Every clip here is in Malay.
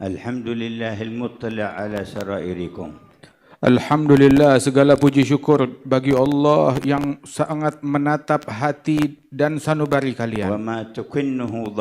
Alhamdulillahil muttali' ala sarairikum. Alhamdulillah, segala puji syukur bagi Allah yang sangat menatap hati dan sanubari Wa kalian. ma tukinnuhu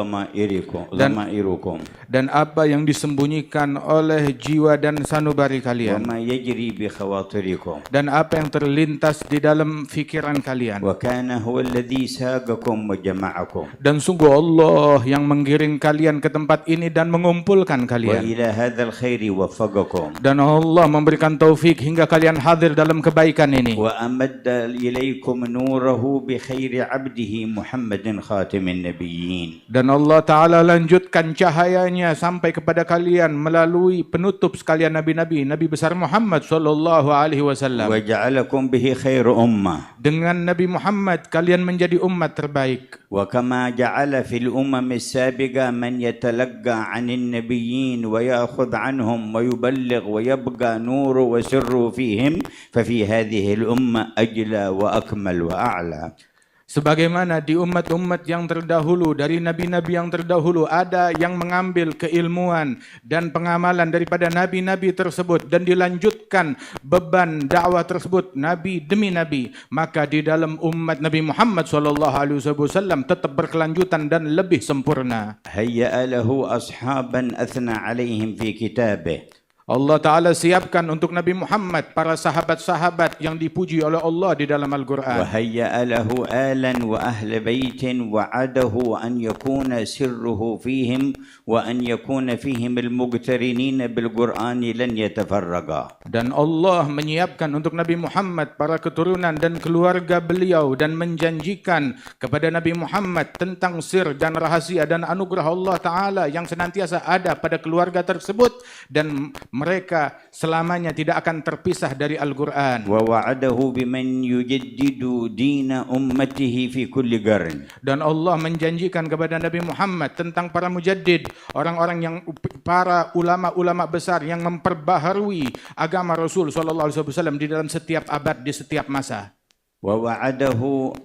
dhamairukum. Dan apa yang disembunyikan oleh jiwa dan sanubari Wa kalian. ma yajri bi khawatirikum. Dan apa yang terlintas di dalam fikiran kalian. Wa kana huwa alladhi saqakum wa jama'akum. Dan sungguh Allah yang menggiring kalian ke tempat ini dan mengumpulkan Wa kalian. ila hadzal khairi waffaqakum. Dan Allah memberikan taufik hingga kalian hadir dalam kebaikan ini. Wa amadda ilaykum nurahu bi khairi 'abdihi Muhammadin khatimin nabiyyin. Dan Allah Ta'ala lanjutkan cahayanya sampai kepada kalian melalui penutup sekalian Nabi-Nabi, Nabi besar Muhammad sallallahu alaihi wasallam. Wa ja'alakum bihi khairu ummah. Dengan Nabi Muhammad kalian menjadi umat terbaik. Wa kama ja'ala fil umamis sabiqa man yatalaqqa 'anil nabiyyin wa ya'khudh 'anhum wa yuballigh wa yabqa nuru wa sirru fihim fa fi hadhihi al umma ajla wa akmal wa a'la. Sebagaimana di umat-umat yang terdahulu, dari nabi-nabi yang terdahulu, ada yang mengambil keilmuan dan pengamalan daripada nabi-nabi tersebut dan dilanjutkan beban dakwah tersebut nabi demi nabi, maka di dalam umat Nabi Muhammad SAW tetap berkelanjutan dan lebih sempurna. Hayya'a lahu ashaban athna 'alaihim fi kitabih. Allah Ta'ala siapkan untuk Nabi Muhammad para sahabat-sahabat yang dipuji oleh Allah di dalam Al-Quran. وهيأ له آلا وأهل بيت وعده أن يكون سره فيهم وأن يكون فيهم المقترنين بالقرآن لن يتفرقا. Dan Allah menyiapkan untuk Nabi Muhammad para keturunan dan keluarga beliau dan menjanjikan kepada Nabi Muhammad tentang sir dan rahasia dan anugerah Allah Ta'ala yang senantiasa ada pada keluarga tersebut dan mereka selamanya tidak akan terpisah dari Al-Quran. ووعده بمن يجدد دين أمته في كل قرن. Dan Allah menjanjikan kepada Nabi Muhammad tentang para mujaddid, orang-orang yang para ulama-ulama besar yang memperbaharui agama Rasul SAW di dalam setiap abad, di setiap masa. ووعده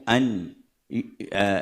أن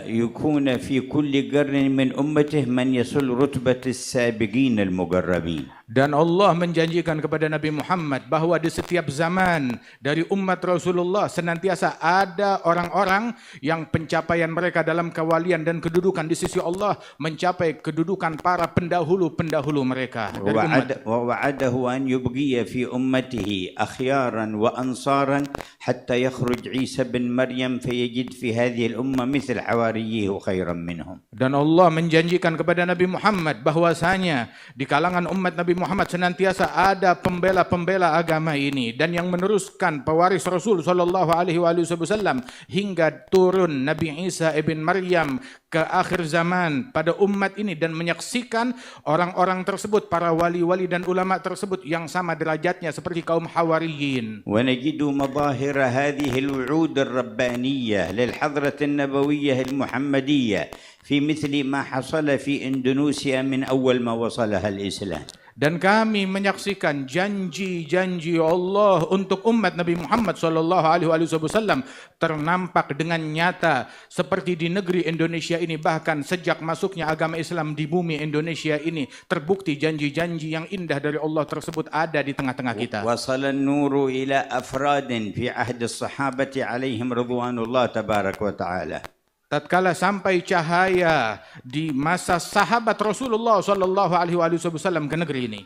يكون في كل قرن من أمته من يصل رتبة السابقين المقربين. Dan Allah menjanjikan kepada Nabi Muhammad bahawa di setiap zaman dari umat Rasulullah senantiasa ada orang-orang yang pencapaian mereka dalam kewalian dan kedudukan di sisi Allah mencapai kedudukan para pendahulu-pendahulu mereka dari umat. ووعده أن يبقي في أمته أخيارا وأنصارا حتى يخرج عيسى بن مريم فيجد في هذه الأمة مثل حواريه خيرا منهم. Dan Allah menjanjikan kepada Nabi Muhammad bahwasanya di kalangan umat Nabi Muhammad senantiasa ada pembela-pembela agama ini dan yang meneruskan pewaris Rasul sallallahu alaihi wasallam hingga turun Nabi Isa ibn Maryam ke akhir zaman pada umat ini dan menyaksikan orang-orang tersebut, para wali-wali dan ulama tersebut yang sama derajatnya seperti kaum Hawariyin. ونجد مظاهر هذه الوعود الربانية للحضرة النبوية المحمدية في مثل ما حصل في إندونيسيا من أول ما وصلها الإسلام. Dan kami menyaksikan janji-janji Allah untuk umat Nabi Muhammad SAW ternampak dengan nyata seperti di negeri Indonesia ini, bahkan sejak masuknya agama Islam di bumi Indonesia ini terbukti janji-janji yang indah dari Allah tersebut ada di tengah-tengah kita. وصل النور إلى أفراد في عهد الصحابة عليهم رضوان الله تبارك وتعالى. Tatkala sampai cahaya di masa sahabat Rasulullah SAW ke negeri ini.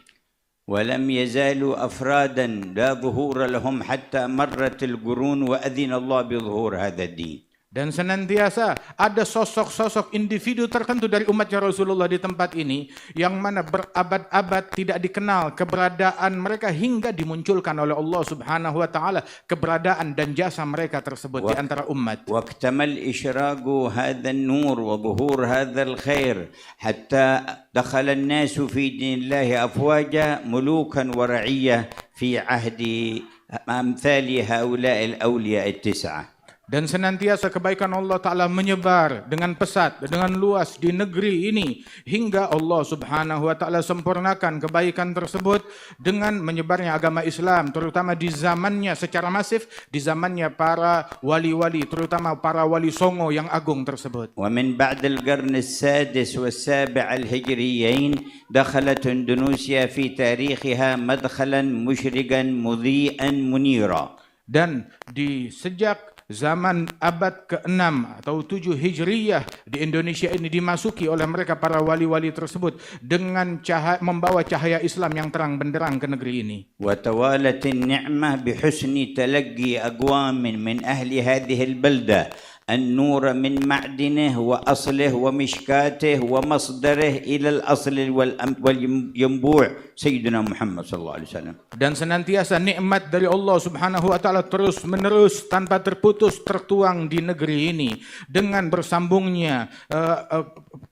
ولم يزالوا أفرادا لا ظهور لهم حتى مرت القرون وأذن الله بظهور هذا الدين. Dan senantiasa ada sosok-sosok individu tertentu dari umatnya Rasulullah di tempat ini yang mana berabad-abad tidak dikenal keberadaan mereka hingga dimunculkan oleh Allah Subhanahu wa taala keberadaan dan jasa mereka tersebut di antara umat. واكتمل إشراق هذا النور وظهور هذا الخير حتى دخل الناس في دين الله أفواجا ملوكا ورعية في عهد أمثال هؤلاء الأولياء التسعة. Dan senantiasa kebaikan Allah Ta'ala menyebar dengan pesat, dengan luas di negeri ini. Hingga Allah Subhanahu Wa Ta'ala sempurnakan kebaikan tersebut dengan menyebarnya agama Islam. Terutama di zamannya secara masif, di zamannya para wali-wali, terutama para wali songo yang agung tersebut. ومن بعد القرن السادس والسابع الهجريين دخلت إندونيسيا في تاريخها مدخلا مشرقا مضيئا منيرا. Dan di sejak zaman abad ke-6 atau 7 Hijriyah di Indonesia ini dimasuki oleh mereka para wali-wali tersebut dengan membawa cahaya Islam yang terang benderang ke negeri ini. وتوالت النعمة بحسن تلقي أقوام من أهل هذه البلدة النور من معدنه وأصله ومشكاته ومصدره إلى الأصل والينبوع سيدنا محمد صلى الله عليه وسلم. Dan senantiasa nikmat dari Allah Subhanahu Wa Ta'ala terus menerus tanpa terputus tertuang di negeri ini dengan bersambungnya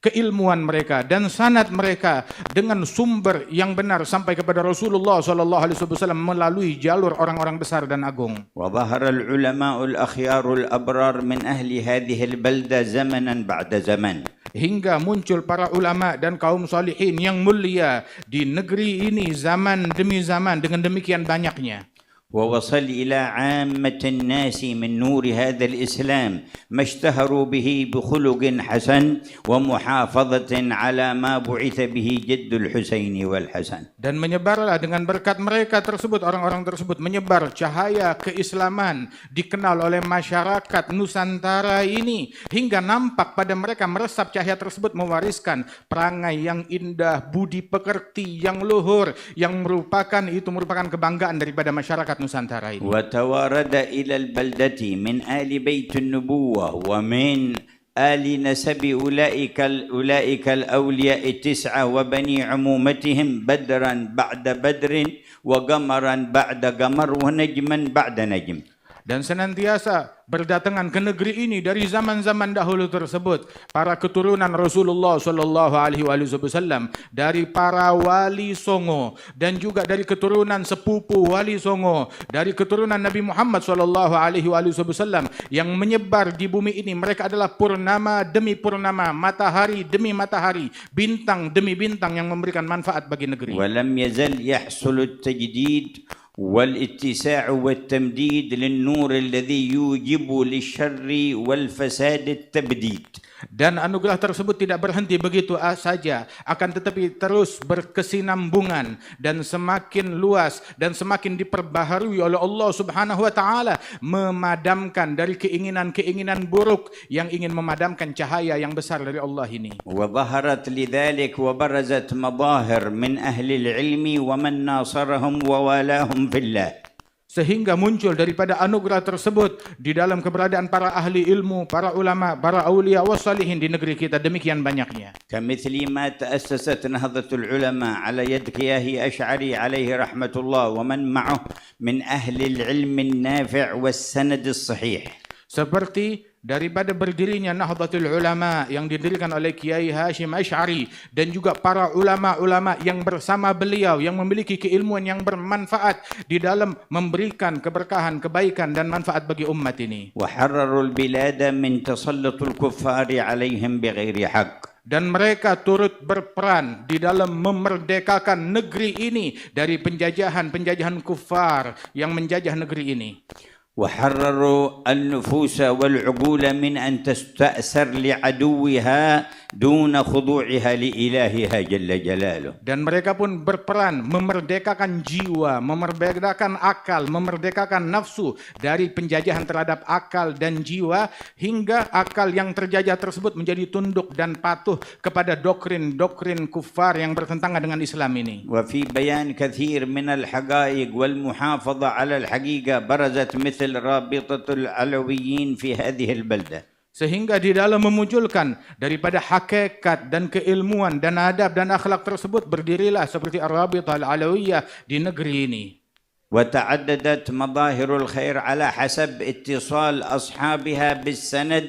keilmuan mereka dan sanad mereka dengan sumber yang benar sampai kepada Rasulullah sallallahu alaihi wasallam melalui jalur orang-orang besar dan agung. وظهر العلماء الأخيار الأبرار من أهل هذه البلدة زمنا بعد زمن. Hingga muncul para ulama dan kaum salihin yang mulia di negeri ini zaman demi zaman dengan demikian banyaknya. ووصل إلى عامة الناس من نور هذا الإسلام ما اشتهروا به بخلق حسن ومحافظة على ما بعث به جد الحسين والحسن. Dan menyebarlah dengan berkat mereka tersebut, orang-orang tersebut menyebar cahaya keislaman dikenal oleh masyarakat Nusantara ini hingga nampak pada mereka meresap cahaya tersebut mewariskan perangai yang indah, budi pekerti yang luhur yang merupakan kebanggaan daripada masyarakat Nusantara ini. وتوارد إلى البلدة من آل بيت النبوة ومن آل نسب أولئك الأولياء التسعة وبني عمومتهم بدرا بعد بدر وقمرا بعد قمر ونجما بعد نجم. Dan senantiasa berdatangan ke negeri ini dari zaman-zaman dahulu tersebut para keturunan Rasulullah sallallahu alaihi wasallam, dari para wali songo dan juga dari keturunan sepupu wali songo, dari keturunan Nabi Muhammad sallallahu alaihi wasallam yang menyebar di bumi ini. Mereka adalah purnama demi purnama, matahari demi matahari, bintang demi bintang yang memberikan manfaat bagi negeri. ولم يزل يحصل التجديد والاتساع والتمديد للنور الذي يوجب للشر والفساد التبديد. Dan anugerah tersebut tidak berhenti begitu saja, akan tetapi terus berkesinambungan dan semakin luas dan semakin diperbaharui oleh Allah Subhanahu Wa Ta'ala, memadamkan dari keinginan-keinginan buruk yang ingin memadamkan cahaya yang besar dari Allah ini. وظهرت لذلك وبرزت مظاهر من أهل العلم ومن ناصرهم ووالاهم في الله. Sehingga muncul daripada anugerah tersebut di dalam keberadaan para ahli ilmu, para ulama, para aulia wassalihin di negeri kita demikian banyaknya. كمثل ما تأسست نهضة العلماء على يد كياهي أشعري عليه رحمة الله ومن معه من أهل العلم النافع والسند الصحيح. Seperti daripada berdirinya Nahdlatul Ulama yang didirikan oleh Kiai Hashim Asy'ari dan juga para ulama-ulama yang bersama beliau yang memiliki keilmuan yang bermanfaat di dalam memberikan keberkahan, kebaikan dan manfaat bagi umat ini. وحرروا البلاد من تسلط الكفار عليهم بغير حق. Dan mereka turut berperan di dalam memerdekakan negeri ini dari penjajahan kufar yang menjajah negeri ini. وحرروا النفوس والعقول من أن تستأثر لعدوها دون خضوعها لإلهها جل جلاله. Dan mereka pun berperan memerdekakan jiwa, memerdekakan akal, memerdekakan nafsu dari penjajahan terhadap akal dan jiwa hingga akal yang terjajah tersebut menjadi tunduk dan patuh kepada doktrin-doktrin kufar yang bertentangan dengan Islam ini. وفي بيان كثير من الحقائق والمحافظة على الحقيقة برزت مثل رابطة العلويين في هذه البلدة. Sehingga di dalam memunculkan daripada hakikat dan keilmuan dan adab dan akhlak tersebut berdirilah seperti Ar-Rabithah Al-Alawiyah di negeri ini. وتعددت مظاهر الخير على حسب اتصال أصحابها بالسند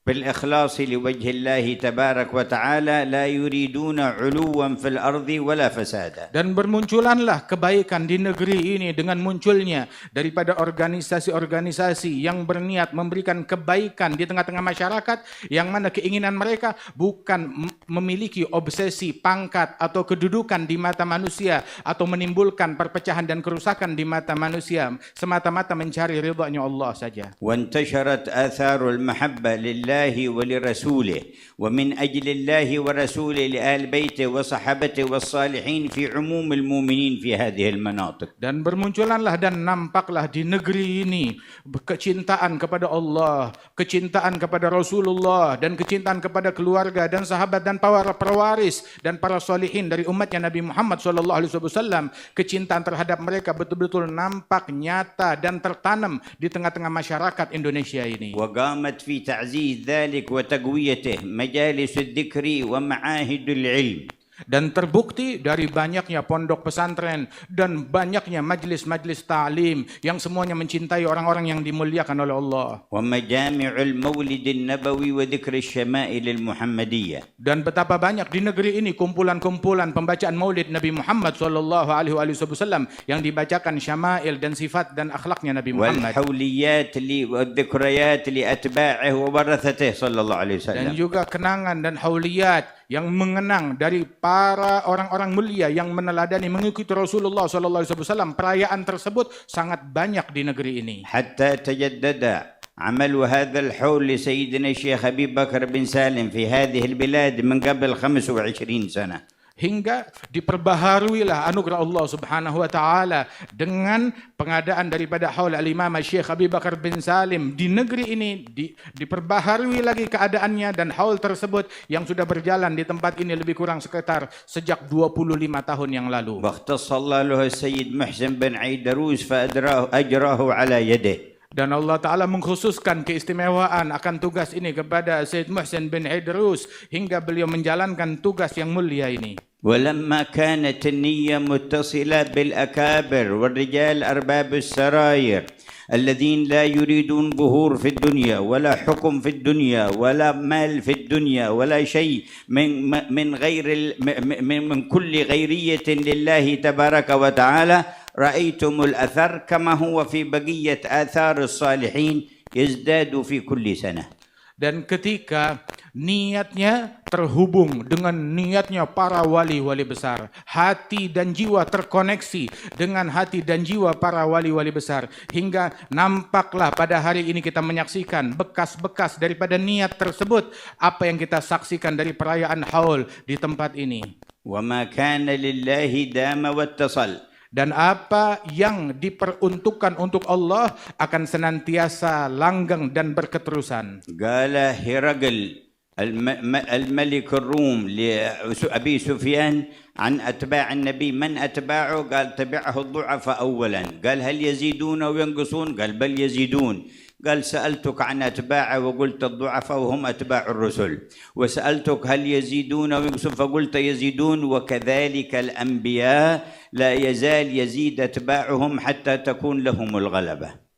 بالإخلاص لوجه الله تبارك وتعالى لا يريدون علوا في الأرض ولا فسادا. Dan bermunculanlah kebaikan di negeri ini dengan munculnya daripada organisasi-organisasi yang berniat memberikan kebaikan di tengah-tengah masyarakat, yang mana keinginan mereka bukan memiliki obsesi pangkat atau kedudukan di mata manusia atau menimbulkan perpecahan dan kerusakan di mata manusia, semata-mata mencari ridha-Nya Allah saja. وانتشرت آثار المحبة لله ولرسوله ومن أجل الله ورسوله لآل بيته وصحابته والصالحين في عموم المؤمنين في هذه المناطق. Dan bermunculanlah dan nampaklah di negeri ini kecintaan kepada Allah, kecintaan kepada Rasulullah, dan kecintaan kepada keluarga dan sahabat dan para pewaris dan para solihin dari umatnya Nabi Muhammad SAW. Kecintaan terhadap mereka betul-betul nampak, nyata dan tertanam di tengah-tengah masyarakat Indonesia ini. وقامت في تعزيز ذلك وتقويته مجالس الذكر ومعاهد العلم. Dan terbukti dari banyaknya pondok pesantren dan banyaknya majlis-majlis ta'lim yang semuanya mencintai orang-orang yang dimuliakan oleh Allah. ومجامع المولد النبوي وذكر الشمائل المحمدية. Dan betapa banyak di negeri ini kumpulan-kumpulan pembacaan Maulid Nabi Muhammad SAW yang dibacakan syama'il dan sifat dan akhlaknya Nabi Muhammad. والحوليات والذكريات لأتباعه وورثته صلى الله عليه Dan وسلم. juga kenangan dan hauliyat yang mengenang dari para orang-orang mulia yang meneladani mengikuti Rasulullah SAW. Perayaan tersebut sangat banyak di negeri ini. حتى تجدد عمل هذا الحول لسيدنا الشيخ أبي بكر بن سالم في هذه البلاد من قبل 25 سنة. Hingga diperbaharuilah anugerah Allah Subhanahu wa taala dengan pengadaan daripada haul al-Imam Syekh Abi Bakar bin Salim di negeri ini. Diperbaharui lagi keadaannya, dan haul tersebut yang sudah berjalan di tempat ini lebih kurang sekitar sejak 25 tahun yang lalu. واختص الله له السيد محسن بن عيدروس فأجراه على يده. Dan Allah Ta'ala mengkhususkan keistimewaan akan tugas ini kepada Sayyid Muhsin bin Idrus hingga beliau menjalankan tugas yang mulia ini. ولما كانت النية متصلة بالأكابر والرجال أرباب السراير الذين لا يريدون ظهور في الدنيا ولا حكم في الدنيا ولا مال في الدنيا ولا شيء من كل غيرية لله تبارك وتعالى، رأيتم الأثر كما هو في بقية آثار الصالحين يزداد في كل سنة. Dan ketika niatnya terhubung dengan niatnya para wali-wali besar, hati dan jiwa terkoneksi dengan hati dan jiwa para wali-wali besar, hingga nampaklah pada hari ini kita menyaksikan bekas-bekas daripada niat tersebut, apa yang kita saksikan dari perayaan haul di tempat ini. وما كان لله دام واتصل. Dan apa yang diperuntukkan untuk Allah akan senantiasa langgeng dan berketerusan. قال هرقل الملك الروم لأبي سفيان عن أتباع النبي من أتباعه؟ قال تبعه الضعفاء أولا. قال هل يزيدون وينقصون؟ قال بل يزيدون. قال سألتك عن أتباعه وقلت الضعفاء وهم أتباع الرسل، وسألتك هل يزيدون وينقصون فقلت يزيدون، وكذلك الأنبياء لا يزال يزيد أتباعهم حتى تكون لهم الغلبة.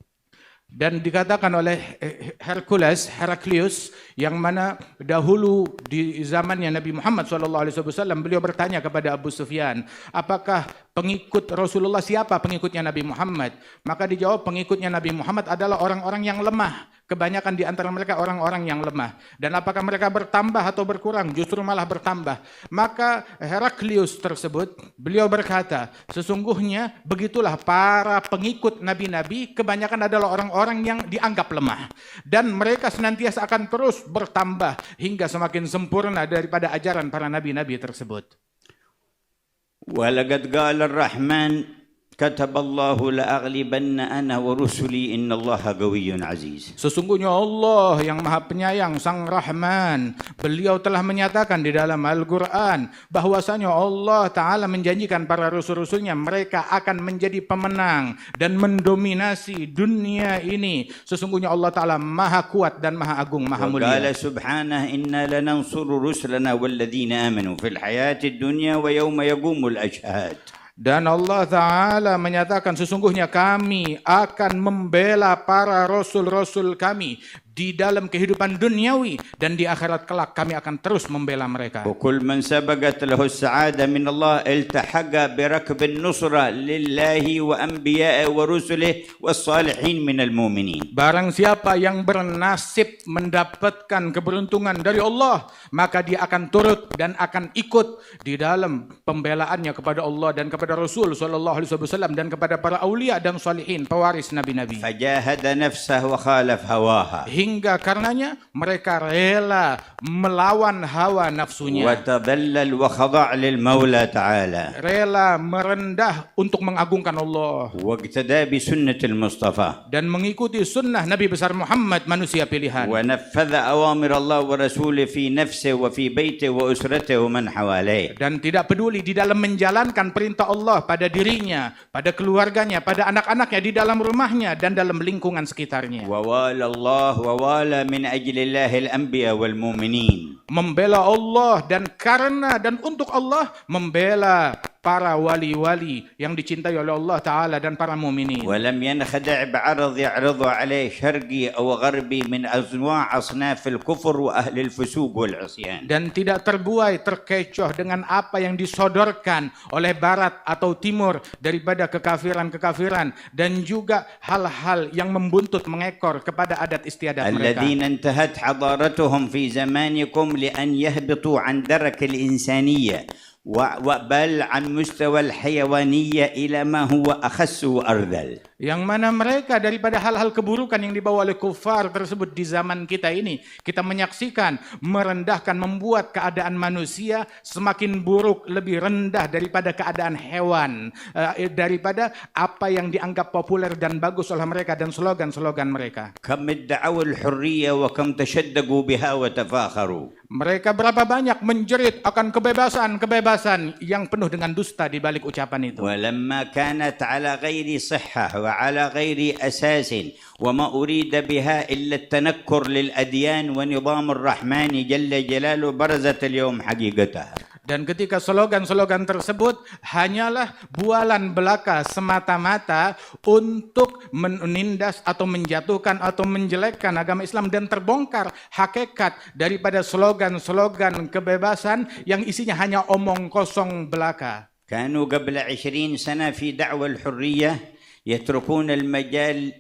Dan dikatakan oleh Heraklius, yang mana dahulu di zamannya Nabi Muhammad SAW, beliau bertanya kepada Abu Sufyan, apakah pengikut Rasulullah, siapa pengikutnya Nabi Muhammad? Maka dijawab, pengikutnya Nabi Muhammad adalah orang-orang yang lemah. Kebanyakan di antara mereka orang-orang yang lemah. Dan apakah mereka bertambah atau berkurang? Justru malah bertambah. Maka Heraklius tersebut, beliau berkata, sesungguhnya begitulah para pengikut nabi-nabi, kebanyakan adalah orang-orang yang dianggap lemah. Dan mereka senantiasa akan terus bertambah hingga semakin sempurna daripada ajaran para nabi-nabi tersebut. ولقد قال الرحمن كتب الله لأغلبن أنا ورسلي إن الله قوي عزيز. Sesungguhnya Allah yang Maha Penyayang, Sang Rahman, beliau telah menyatakan di dalam Al-Quran bahwasanya Allah Ta'ala menjanjikan para rasul-rasulnya mereka akan menjadi pemenang dan mendominasi dunia ini. Sesungguhnya Allah Ta'ala Maha Kuat dan Maha Agung, Maha Mulia. وقال سبحانه إنا لننصر رسلنا والذين آمنوا في الحياة الدنيا ويوم يقوم الأشهاد. Dan Allah Ta'ala menyatakan sesungguhnya kami akan membela para rasul-rasul kami di dalam kehidupan duniawi dan di akhirat kelak kami akan terus membela mereka. وكل من سبقت له السعادة من الله التحق بركب النصرة لله وأنبيائه ورسله والصالحين من المؤمنين. Barang siapa yang bernasib mendapatkan keberuntungan dari Allah, maka dia akan turut dan akan ikut di dalam pembelaannya kepada Allah dan kepada Rasul sallallahu alaihi wasallam dan kepada para aulia dan salihin, pewaris nabi-nabi. فجاهد نفسه وخالف هواها Hingga karenanya mereka rela melawan hawa nafsunya. وتذلل وخضع للمولى تعالى Rela merendah untuk mengagungkan Allah. واقتدى بسنة المصطفى Dan mengikuti sunnah Nabi besar Muhammad, manusia pilihan. ونفذ أوامر الله ورسوله في نفسه وفي بيته وأسرته ومن حواليه. Dan tidak peduli di dalam menjalankan perintah Allah pada dirinya, pada keluarganya, pada anak-anaknya, di dalam rumahnya dan dalam lingkungan sekitarnya. ووالى الله ووالى من أجل الله الأنبياء والمؤمنين. Membela Allah dan karena dan untuk Allah membela para wali-wali yang dicintai oleh Allah Ta'ala dan para mukminin. ولم ينخدع بعرض يعرض عليه شرقي أو غربي من أنواع أصناف الكفر وأهل الفسوق والعصيان. Dan tidak terbuai, terkecoh dengan apa yang disodorkan oleh barat atau timur daripada kekafiran-kekafiran dan juga hal-hal yang membuntut mengekor kepada adat istiadat mereka. الذين انتهت حضارتهم في زمانكم لأن يهبطوا عن درك الإنسانية بل عن مستوى الحيوانية إلى ما هو أخس وأرذل. Yang mana mereka daripada hal-hal keburukan yang dibawa oleh kufar tersebut di zaman kita ini, kita menyaksikan merendahkan, membuat keadaan manusia semakin buruk, lebih rendah daripada keadaan hewan, daripada apa yang dianggap populer dan bagus oleh mereka dan slogan-slogan mereka. كم ادعوا الحرية وكم تشدقوا بها وتفاخروا. Mereka berapa banyak menjerit akan kebebasan yang penuh dengan dusta di balik ucapan itu. ولما كانت على غير صحة وعلى غير أساس وما أريد بها إلا التنكر للأديان ونظام الرحمن جل جلاله برزت اليوم حقيقتها. Dan ketika slogan-slogan tersebut hanyalah bualan belaka semata-mata untuk menindas atau menjatuhkan atau menjelekkan agama Islam dan terbongkar hakikat daripada slogan-slogan kebebasan yang isinya hanya omong kosong belaka. كانوا قبل 20 سنة في دعوة الحرية يتركون المجال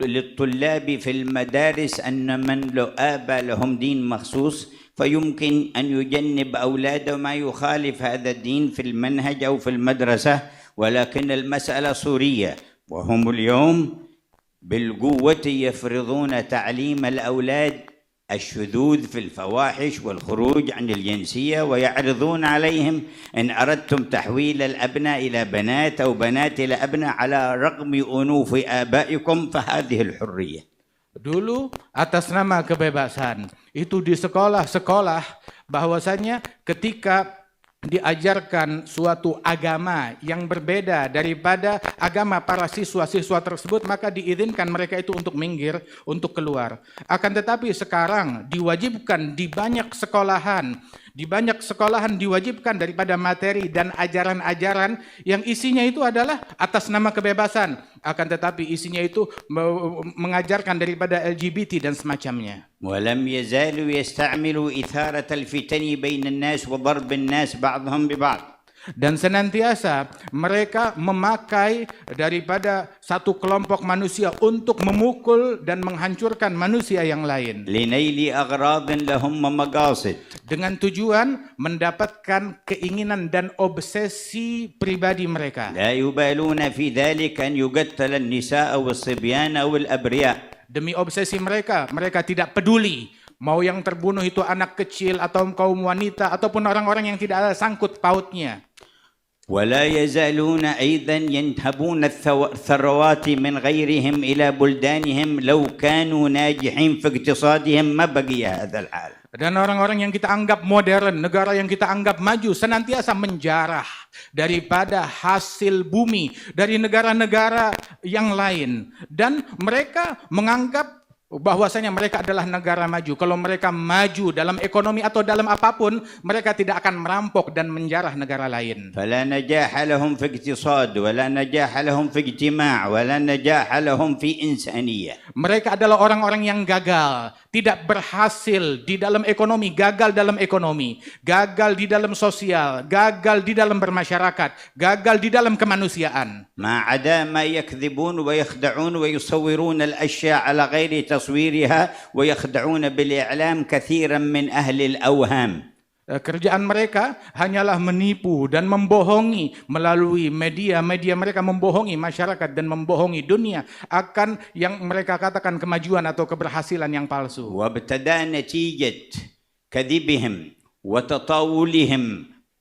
للطلاب في المدارس أن من له آباء لهم دين مخصوص فيمكن أن يجنب أولاده ما يخالف هذا الدين في المنهج أو في المدرسة، ولكن المسألة صورية وهم اليوم بالقوة يفرضون تعليم الأولاد الشذوذ في الفواحش والخروج عن الجنسية ويعرضون عليهم إن أردتم تحويل الأبناء إلى بنات أو بنات إلى أبناء على رغم أنوف آبائكم فهذه الحرية. Dulu atas nama kebebasan itu di sekolah-sekolah bahwasanya ketika diajarkan suatu agama yang berbeda daripada agama para siswa-siswa tersebut, maka diizinkan mereka itu untuk minggir, untuk keluar. Akan tetapi sekarang diwajibkan di banyak sekolahan diwajibkan daripada materi dan ajaran-ajaran yang isinya itu adalah atas nama kebebasan. Akan tetapi isinya itu mengajarkan daripada LGBT dan semacamnya. ولم يزالوا يستعملوا إثارة الفتن بين الناس وضرب الناس بعضهم ببعض. Dan senantiasa mereka memakai daripada satu kelompok manusia untuk memukul dan menghancurkan manusia yang lain. لنيل أغراض لهم ومقاصد. Dengan tujuan mendapatkan keinginan dan obsesi pribadi mereka. لا يبالون في ذلك أن يقتل النساء والصبيان أو الأبرياء. Demi obsesi mereka tidak peduli mau yang terbunuh itu anak kecil atau kaum wanita ataupun orang-orang yang tidak ada sangkut pautnya. ولا يزالون أيضا ينهبون الثروات من غيرهم إلى بلدانهم لو كانوا ناجحين في اقتصادهم ما بقي هذا الحال. Dan orang-orang yang kita anggap modern, negara yang kita anggap maju, senantiasa menjarah daripada hasil bumi dari negara-negara yang lain. Dan mereka menganggap bahwasanya mereka adalah negara maju. Kalau mereka maju dalam ekonomi atau dalam apapun, mereka tidak akan merampok dan menjarah negara lain. فلا نجاح لهم في اقتصاد ولا نجاح لهم في اجتماع ولا نجاح لهم في إنسانية. Mereka adalah orang-orang yang gagal, tidak berhasil di dalam ekonomi, gagal dalam ekonomi, gagal di dalam sosial, gagal di dalam bermasyarakat, gagal di dalam kemanusiaan. ما عدا ما يكذبون ويخدعون ويصورون الأشياء على غير تصويرها ويخدعون بالإعلام كثيرا من أهل الأوهام. Kerjaan mereka hanyalah menipu dan membohongi melalui media-media mereka, membohongi masyarakat dan membohongi dunia akan yang mereka katakan kemajuan atau keberhasilan yang palsu. وابتدأ نتيجة كذبهم وتطاولهم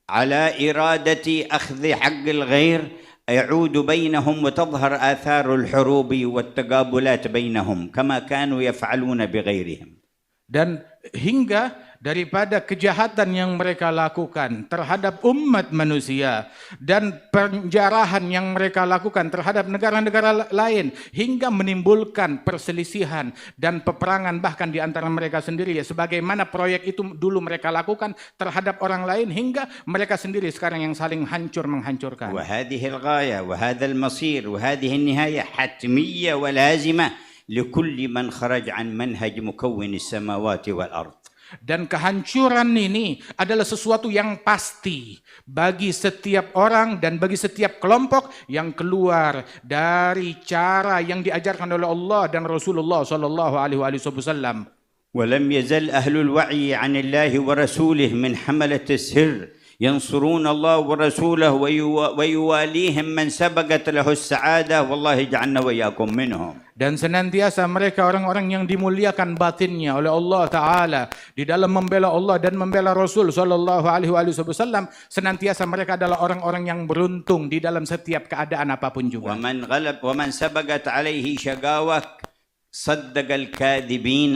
على إرادة أخذ حق الغير يعود بينهم وتظهر آثار الحروب والتقابلات بينهم كما كانوا يفعلون بغيرهم. Dan hingga daripada kejahatan yang mereka lakukan terhadap umat manusia dan penjarahan yang mereka lakukan terhadap negara-negara lain hingga menimbulkan perselisihan dan peperangan bahkan di antara mereka sendiri, ya, sebagaimana proyek itu dulu mereka lakukan terhadap orang lain hingga mereka sendiri sekarang yang saling hancur menghancurkan. وهذه الغاية وهذا المصير وهذه النهاية حتمية ولازمة لكل من خرج عن منهج مكون السماوات والأرض. Dan kehancuran ini adalah sesuatu yang pasti bagi setiap orang dan bagi setiap kelompok yang keluar dari cara yang diajarkan oleh Allah dan Rasulullah sallallahu alaihi wasallam. ولم يزل أهل الوعي عن الله ورسوله من حملة السر ينصرون الله ورسوله ويواليهم من سبقت له السعادة والله جعلنا وإياكم منهم. Dan senantiasa mereka orang-orang yang dimuliakan batinnya oleh Allah Ta'ala di dalam membela Allah dan membela Rasul Sallallahu Alaihi Wasallam, senantiasa mereka adalah orang-orang yang beruntung di dalam setiap keadaan apapun juga. ومن سبقت عليه شقاوة صدق الكاذبين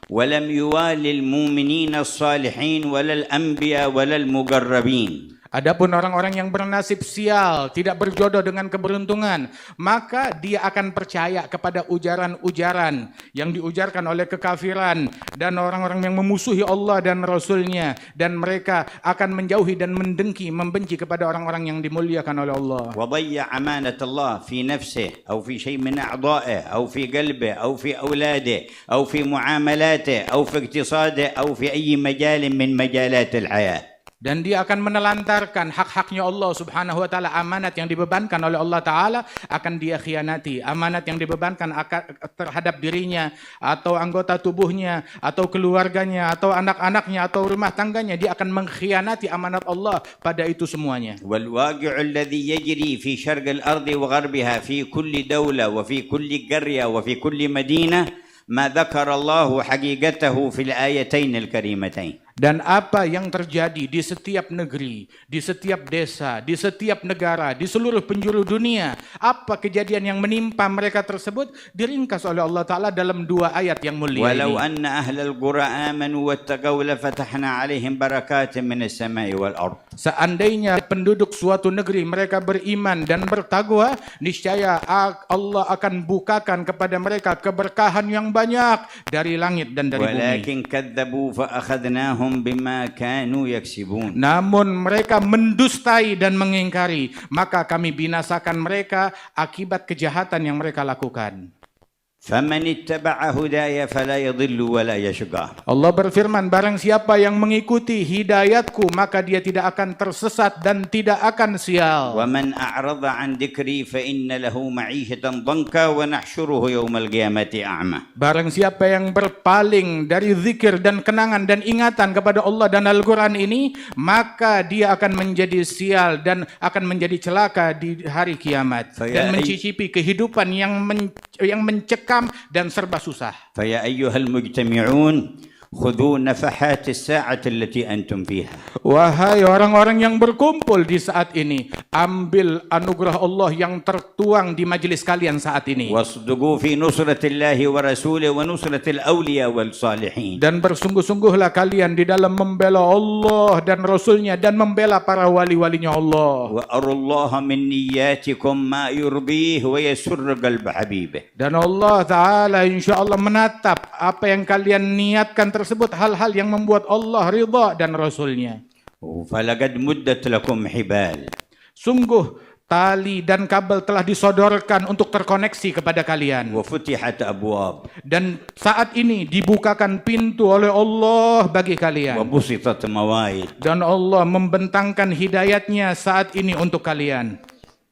ولم يوالي المؤمنين الصالحين ولا الأنبياء ولا المقربين. Adapun orang-orang yang bernasib sial, tidak berjodoh dengan keberuntungan, maka dia akan percaya kepada ujaran-ujaran yang diujarkan oleh kekafiran dan orang-orang yang memusuhi Allah dan Rasulnya, dan mereka akan menjauhi dan mendengki, membenci kepada orang-orang yang dimuliakan oleh Allah. وضيع أمانة الله في نفسه أو في شيء من أعضائه أو في قلبه أو في أولاده أو في معاملاته أو في اقتصاده أو في أي مجال من مجالات الحياة. Dan dia akan menelantarkan hak-haknya Allah Subhanahu wa taala, amanat yang dibebankan oleh Allah Taala akan dia khianati, amanat yang dibebankan terhadap dirinya atau anggota tubuhnya atau keluarganya atau anak-anaknya atau rumah tangganya, dia akan mengkhianati amanat Allah pada itu semuanya. والواقع الذي يجري في شرق الأرض وغربها في كل دولة وفي كل قرية وفي كل مدينة ما ذكر الله حقيقته في الآيتين الكريمتين. Dan apa yang terjadi di setiap negeri, di setiap desa, di setiap negara, di seluruh penjuru dunia, apa kejadian yang menimpa mereka tersebut diringkas oleh Allah Ta'ala dalam dua ayat yang mulia ini. ولو أن أهل القرى آمنوا واتقوا لفتحنا عليهم بركات من السماء والأرض. Seandainya penduduk suatu negeri mereka beriman dan bertakwa, niscaya Allah akan bukakan kepada mereka keberkahan yang banyak dari langit dan dari bumi. ولكن كذبوا فأخذناهم بما كانوا يكسبون. Namun mereka mendustai dan mengingkari, maka kami binasakan mereka akibat kejahatan yang mereka lakukan. فمن اتبع هداي فلا يضل ولا يشقى. Allah berfirman, barang siapa yang mengikuti hidayatku maka dia tidak akan tersesat dan tidak akan sial. ومن أعرض عن ذكري فإن له معيشة ضنكا ونحشره يوم القيامة أعمى. Barang siapa yang berpaling dari zikir dan kenangan dan ingatan kepada Allah dan Al-Quran ini, maka dia akan menjadi sial dan akan menjadi celaka di hari kiamat dan mencicipi kehidupan yang mencekam dan serba susah. فيا أيها المجتمعون خذوا نفحات الساعة التي أنتم فيها. Wahai orang-orang yang berkumpul di saat ini, ambil anugerah Allah yang tertuang di majelis kalian saat ini. واصدقوا في نصرة الله ورسوله ونصرة الأولياء والصالحين. Dan bersungguh-sungguhlah kalian di dalam membela Allah dan Rasulnya dan membela para wali-walinya Allah. وأروا الله من نياتكم ما يرضيه ويسر قلب حبيبه. Dan Allah Ta'ala insya Allah menatap apa yang kalian niatkan tersebut, hal-hal yang membuat Allah ridha dan Rasulnya. فلقد مدت لكم حبال. Sungguh tali dan kabel telah disodorkan untuk terkoneksi kepada kalian. وفتحت أبواب. Dan saat ini dibukakan pintu oleh Allah bagi kalian. وبسطت مواعيد. Dan Allah membentangkan hidayatnya saat ini untuk kalian.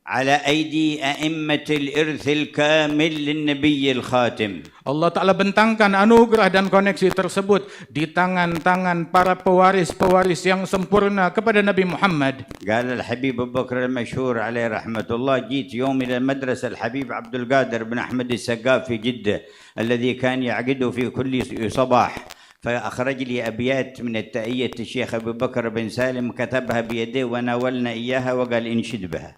على أيدي أئمة الإرث الكامل للنبي الخاتم. Allah Ta'ala bentangkan anugerah dan koneksi tersebut di tangan-tangan para pewaris-pewaris yang sempurna kepada Nabi Muhammad. قال الحبيب أبو بكر المشهور عليه رحمة الله: جيت يوم إلى المدرسة الحبيب عبد القادر بن أحمد السقاف في جدة الذي كان يعقده في كل صباح، فأخرج لي أبيات من التأية الشيخ أبو بكر بن سالم كتبها بيديه وناولنا إياها وقال انشد بها.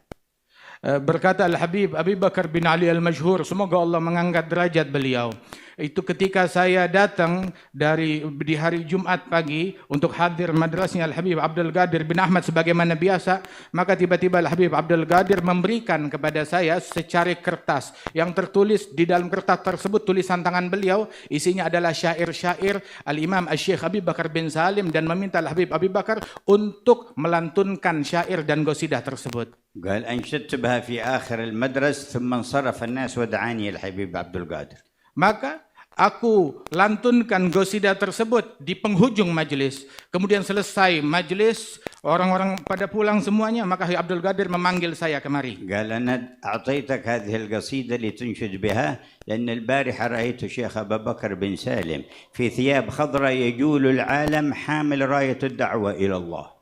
Berkata Al-Habib Abi Bakar bin Ali Al-Majhur, semoga Allah mengangkat derajat beliau. Itu ketika saya datang di hari Jumat pagi untuk hadir madrasnya Al-Habib Abdul Qadir bin Ahmad sebagaimana biasa, maka tiba-tiba Al-Habib Abdul Qadir memberikan kepada saya secari kertas yang tertulis di dalam kertas tersebut tulisan tangan beliau, isinya adalah syair-syair Al-Imam Al-Syekh Abi Bakar bin Salim, dan meminta Al-Habib Abi Bakar untuk melantunkan syair dan qasidah tersebut. قال أنشدت بها في آخر المدرسة ثم انصرف الناس ودعاني الحبيب عبد القادر. Maka aku lantunkan qasidah tersebut di penghujung majelis. Kemudian selesai majelis, orang-orang pada pulang semuanya, maka Abdul Qadir memanggil saya kemari. قال أنا أعطيتك هذه القصيدة لتنشد بها لأن البارحة رأيت الشيخ أبا بكر بن سالم في ثياب خضراء يجول العالم حامل راية الدعوة إلى الله.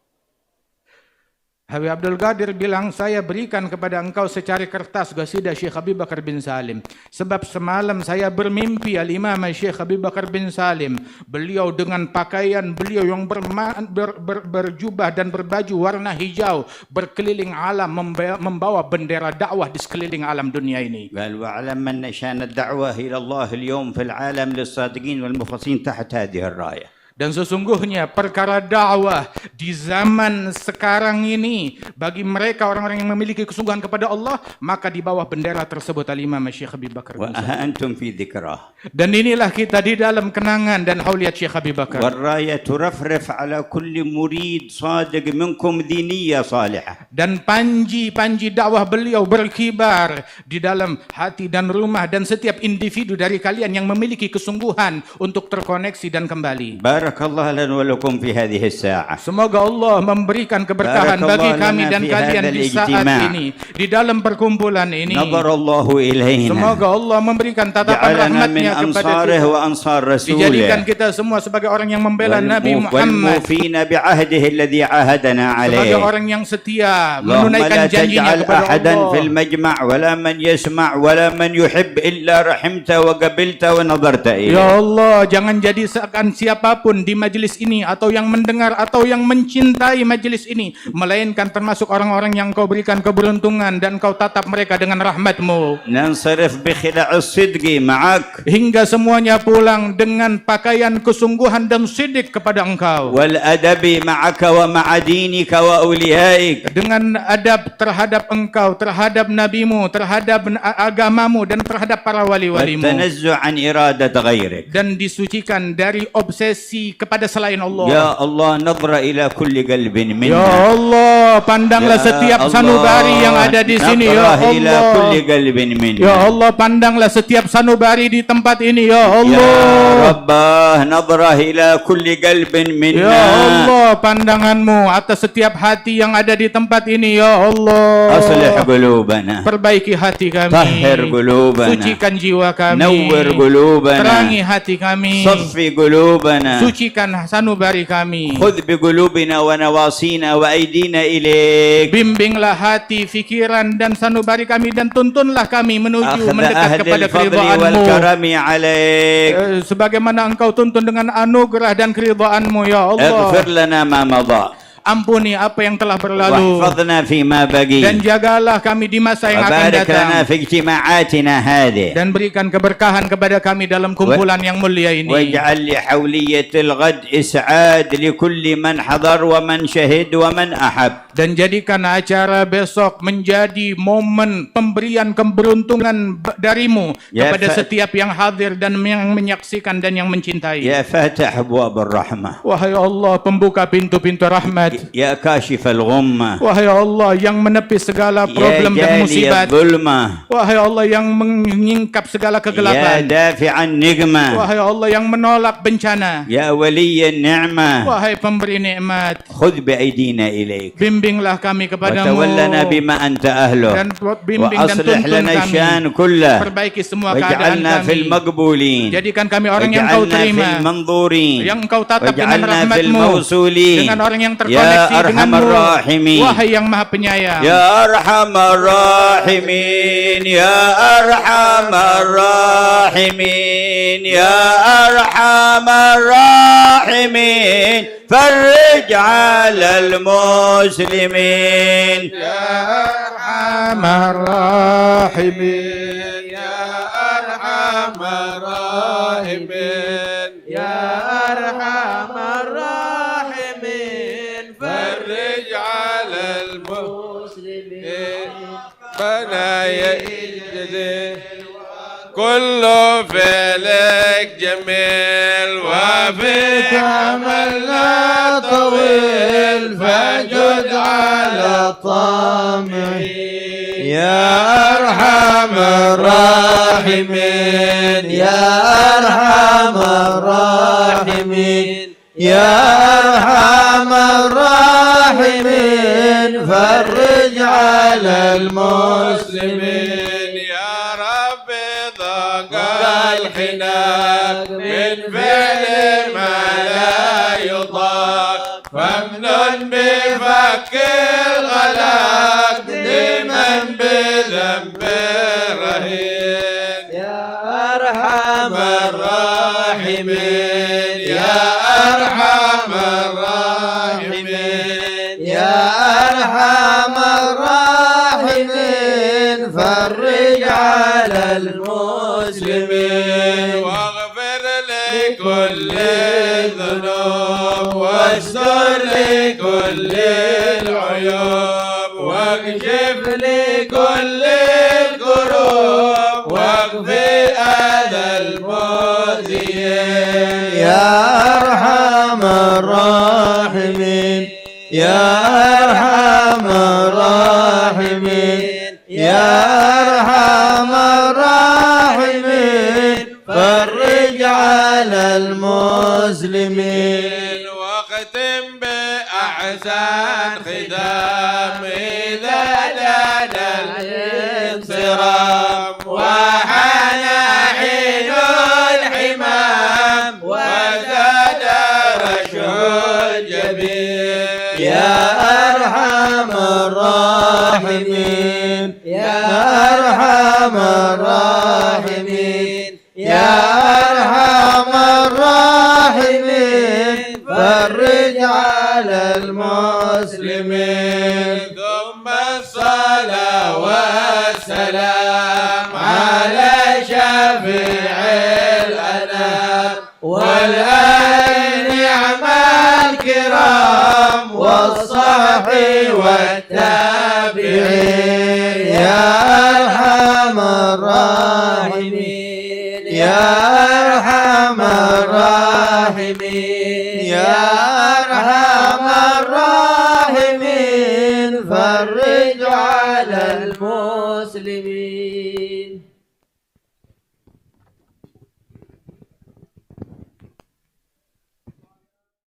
Habib Abdul Qadir bilang, saya berikan kepada engkau secari kertas qasidah Syekh Abi Bakar bin Salim. Sebab semalam saya bermimpi Al-Imam Syekh Abi Bakar bin Salim. Beliau dengan pakaian beliau yang berjubah dan berbaju warna hijau, berkeliling alam membawa bendera dakwah di sekeliling alam dunia ini. قال واعلم أن شأن الدعوة إلى الله اليوم في العالم للصادقين والمخلصين تحت هذه الراية. Dan sesungguhnya perkara dakwah di zaman sekarang ini bagi mereka orang-orang yang memiliki kesungguhan kepada Allah, maka di bawah bendera tersebut Al-Imam Syekh Abi Bakar bin Salim. وأنتم في ذكراه. Dan inilah kita di dalam kenangan dan hauliat Syekh Abi Bakar. والراية ترفرف على كل مريد صادق منكم ذي نية صالحة. Dan panji-panji dakwah beliau berkibar di dalam hati dan rumah dan setiap individu dari kalian yang memiliki kesungguhan untuk terkoneksi dan kembali. بارك الله لنا ولكم في هذه الساعة. Semoga Allah memberikan keberkahan bagi kami dan kalian di saat ini, di dalam perkumpulan ini. نظر الله إلينا. Semoga Allah memberikan tatapan rahmatnya kepada kita. وأنصار رسوله. Dijadikan kita semua sebagai orang yang membela Nabi Muhammad. والموفين بعهده الذي عاهدنا عليه. Sebagai orang yang setia menunaikan janjinya kepada أحدا Allah. في المجمع ولا من يسمع ولا من يحب إلا رحمته وقبلته ونظرت إليه. Ya Allah, jangan jadi seakan siapapun di majelis ini atau yang mendengar atau yang mencintai majelis ini, melainkan termasuk orang-orang yang kau berikan keberuntungan dan kau tatap mereka dengan rahmat-Mu. ننصرف بخلع الصدق معك. Hingga semuanya pulang dengan pakaian kesungguhan dan sidik kepada Engkau. والأدب معك ومع دينك وأوليائك. Dengan adab terhadap Engkau, terhadap Nabi-Mu, terhadap agamamu dan terhadap para wali-walimu. والتنزع عن إرادة غيرك. Dan disucikan dari obsesi kepada selain Allah. يا الله نظر إلى كل قلب منا. Ya Allah, pandanglah setiap sanubari yang ada di sini. Ya نظر إلى Allah. كل قلب منا. Ya Allah, pandanglah setiap sanubari di tempat ini. Ya يا Allah. رباه نظر إلى كل قلب منا. Ya Allah, pandanganmu atas setiap hati yang ada di tempat ini. Ya Allah. أصلح قلوبنا. Perbaiki hati kami. طهر قلوبنا. Sucikan jiwa kami. نور قلوبنا. Terangi hati kami. صفي قلوبنا. sucikan sanubari kami. خذ بقلوبنا ونواصينا وأيدينا إليك. Bimbinglah hati, fikiran dan sanubari kami dan tuntunlah kami menuju أخذ mendekat أهل kepada الفضل keridhaanmu. والكرم عليك. Sebagaimana engkau tuntun dengan anugerah dan keridhaanmu ya Allah. اغفر لنا ما مضى Ampuni apa yang telah berlalu واحفظنا فيما dan بقي jagalah kami di masa yang akan وبارك datang لنا في اجتماعاتنا هذه dan berikan keberkahan kepada kami dalam kumpulan yang mulia ini. واجعل لحولية الغد إسعاد لكل من حضر ومن شهد ومن أحب. Dan jadikan acara besok menjadi momen pemberian keberuntungan darimu Ya kepada Fa- setiap yang hadir dan yang menyaksikan dan yang mencintai. يا فاتح أبواب الرحمة، Wahai Allah pembuka pintu-pintu rahmat. يا كاشف الغمة، Wahai Allah yang menepis segala يا problem dan جالي musibat. الظلمة، Wahai Allah yang menyingkap segala يا kegelapan. دافع النقمة، Wahai Allah yang menolak bencana. يا ولي النعمة. Wahai pemberi nikmat, خذ بأيدينا إليك bimbinglah kami kepadamu وتولنا بما أنت أهله dan bimbing dan وأصلح tuntun لنا kami. الشأن كله Perbaiki semua keadaan واجعلنا في kami. المقبولين Jadikan kami orang yang kau واجعلنا في terima, المنظورين yang engkau tatap dengan واجعلنا في rahmatmu, الموصولين dengan orang yang يا terkoneksi أرحم denganmu. الراحمين Wahai yang maha penyayang. يا أرحم الراحمين يا أرحم الراحمين يا أرحم الراحمين فرج على المسلمين يا أرحم الراحمين يا أرحم الراحمين يا أرحم الراحمين فرج على المسلمين بنا يجزي كل فعلك جميل وفيك عملنا طويل فجد على الطامعين يا أرحم الراحمين يا أرحم الراحمين يا أرحم الراحمين فرج على المسلمين يا رب ضاق الحناك من فعل ما لا يطاق فامنن بفك الغلاك لمن بذنب رهين يا أرحم الراحمين يا أرحم الراحمين يا أرحم الراحمين فرج على المسلمين واغفر لكل الذنوب واستر لكل العيوب واكشف لكل الكروب واكفي أذى المؤذيين يا أرحم الراحمين يا أرحم الراحمين يا أرحم الراحمين فرج على المسلمين واختم بأحسن ختام إذا دنا الانصرام وحان حين الحمام وزاد رشد جبين يا أرحم الراحمين يا أرحم الراحمين يا أرحم الراحمين فرج على المسلمين ثم الصلاة والسلام على شفيع الأنام والآل نعم الكرام والصحب والتابعين يا أرحم الراحمين يا أرحم الراحمين يا أرحم الراحمين فرج على المسلمين